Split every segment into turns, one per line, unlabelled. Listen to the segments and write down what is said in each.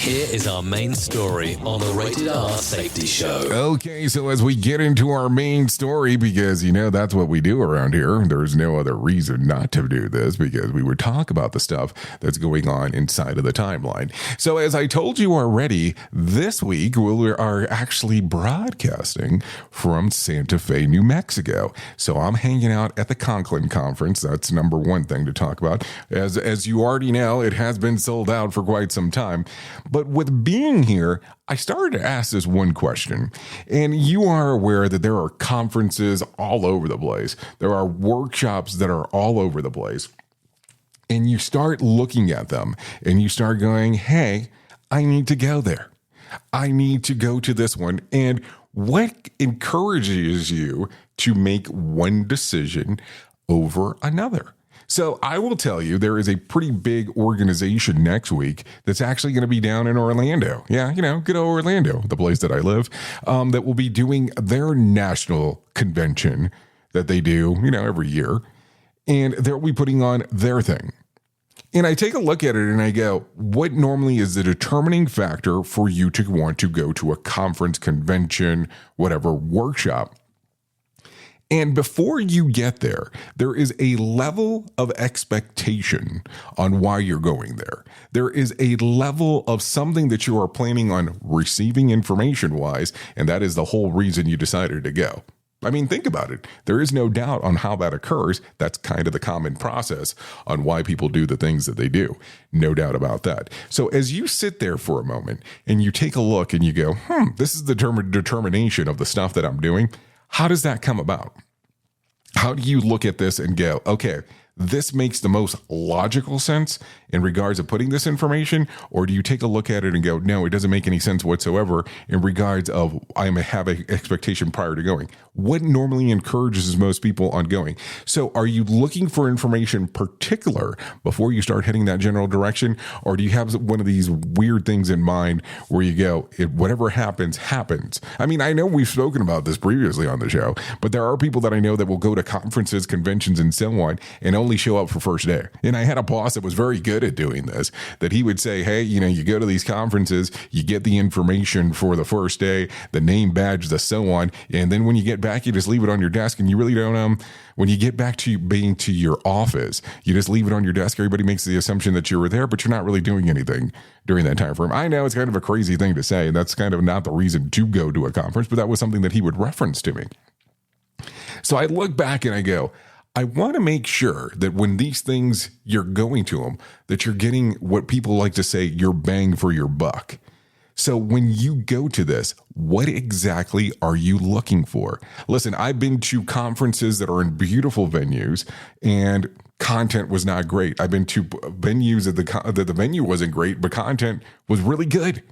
Here is our main story on the Rated R Safety Show.
Okay, so as we get into our main story, because, that's what we do around here, there's no other reason not to do this, because we would talk about the stuff that's going on inside of the timeline. So as I told you already, this week we are actually broadcasting from Santa Fe, New Mexico. So I'm hanging out at the Conklin Conference. That's number one thing to talk about. As you already know, it has been sold out for quite some time. But with being here, I started to ask this one question, and you are aware that there are conferences all over the place. There are workshops that are all over the place, and you start looking at them and you start going, hey, I need to go there. I need to go to this one. And what encourages you to make one decision over another? So I will tell you, there is a pretty big organization next week that's actually going to be down in Orlando. Yeah, good old Orlando, the place that I live, that will be doing their national convention that they do, every year. And they'll be putting on their thing. And I take a look at it and I go, what normally is the determining factor for you to want to go to a conference, convention, whatever, workshop? And before you get there, there is a level of expectation on why you're going there. There is a level of something that you are planning on receiving information-wise, and that is the whole reason you decided to go. I mean, think about it. There is no doubt on how that occurs. That's kind of the common process on why people do the things that they do. No doubt about that. So as you sit there for a moment and you take a look and you go, this is the determination of the stuff that I'm doing. How does that come about? How do you look at this and go, okay, this makes the most logical sense in regards of putting this information? Or do you take a look at it and go, no, it doesn't make any sense whatsoever in regards of I have an expectation prior to going? What normally encourages most people on going? So are you looking for information particular before you start heading that general direction? Or do you have one of these weird things in mind where you go, whatever happens, happens? I mean, I know we've spoken about this previously on the show, but there are people that I know that will go to conferences, conventions, and so on, and only show up for first day. And I had a boss that was very good at doing this, that he would say, hey, you go to these conferences, you get the information for the first day, the name badge, the so on. And then when you get back, you just leave it on your desk and you really don't, when you get back to being to your office, you just leave it on your desk. Everybody makes the assumption that you were there, but you're not really doing anything during that time frame. I know it's kind of a crazy thing to say, and that's kind of not the reason to go to a conference, but that was something that he would reference to me. So I look back and I go, I want to make sure that when these things, you're going to them, that you're getting what people like to say, your bang for your buck. So when you go to this, what exactly are you looking for? Listen, I've been to conferences that are in beautiful venues and content was not great. I've been to venues that the venue wasn't great, but content was really good.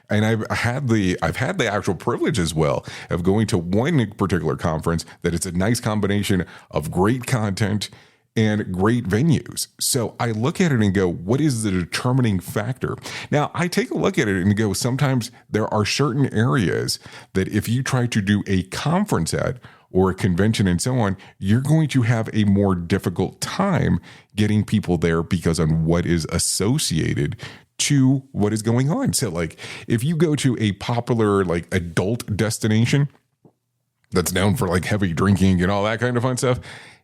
And I've had the actual privilege as well of going to one particular conference that it's a nice combination of great content and great venues. So I look at it and go, what is the determining factor? Now, I take a look at it and go, sometimes there are certain areas that if you try to do a conference at or a convention and so on, you're going to have a more difficult time getting people there because on what is associated to what is going on. So like if you go to a popular like adult destination that's known for like heavy drinking and all that kind of fun stuff,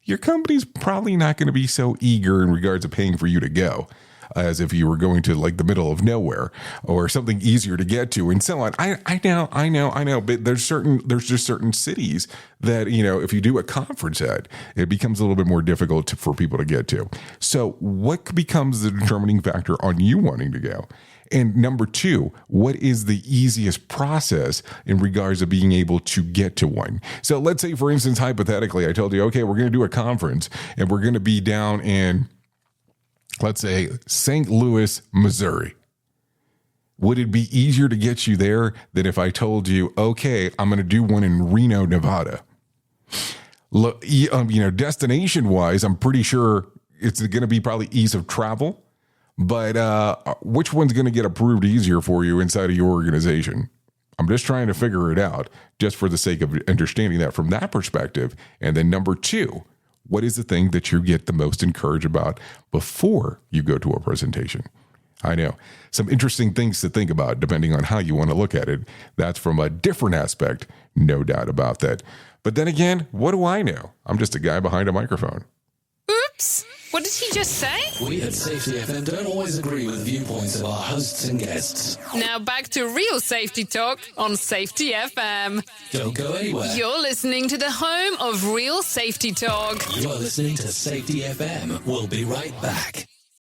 your company's probably not going to be so eager in regards to paying for you to go as if you were going to like the middle of nowhere or something easier to get to and so on. I know, but there's just certain cities that, if you do a conference at, it becomes a little bit more difficult for people to get to. So what becomes the determining factor on you wanting to go? And number two, what is the easiest process in regards to being able to get to one? So let's say, for instance, hypothetically, I told you, okay, we're going to do a conference and we're going to be down in, let's say, St. Louis, Missouri. Would it be easier to get you there than if I told you, okay, I'm going to do one in Reno, Nevada? Look, destination wise, I'm pretty sure it's going to be probably ease of travel. But which one's going to get approved easier for you inside of your organization? I'm just trying to figure it out just for the sake of understanding that from that perspective. And then number two, what is the thing that you get the most encouraged about before you go to a presentation? I know. Some interesting things to think about depending on how you want to look at it. That's from a different aspect, no doubt about that. But then again, what do I know? I'm just a guy behind a microphone.
Oops! What did he just say?
We at Safety FM don't always agree with the viewpoints of our hosts and guests.
Now back to real safety talk on Safety FM.
Don't go anywhere.
You're listening to the home of real safety talk.
You are listening to Safety FM. We'll be right back.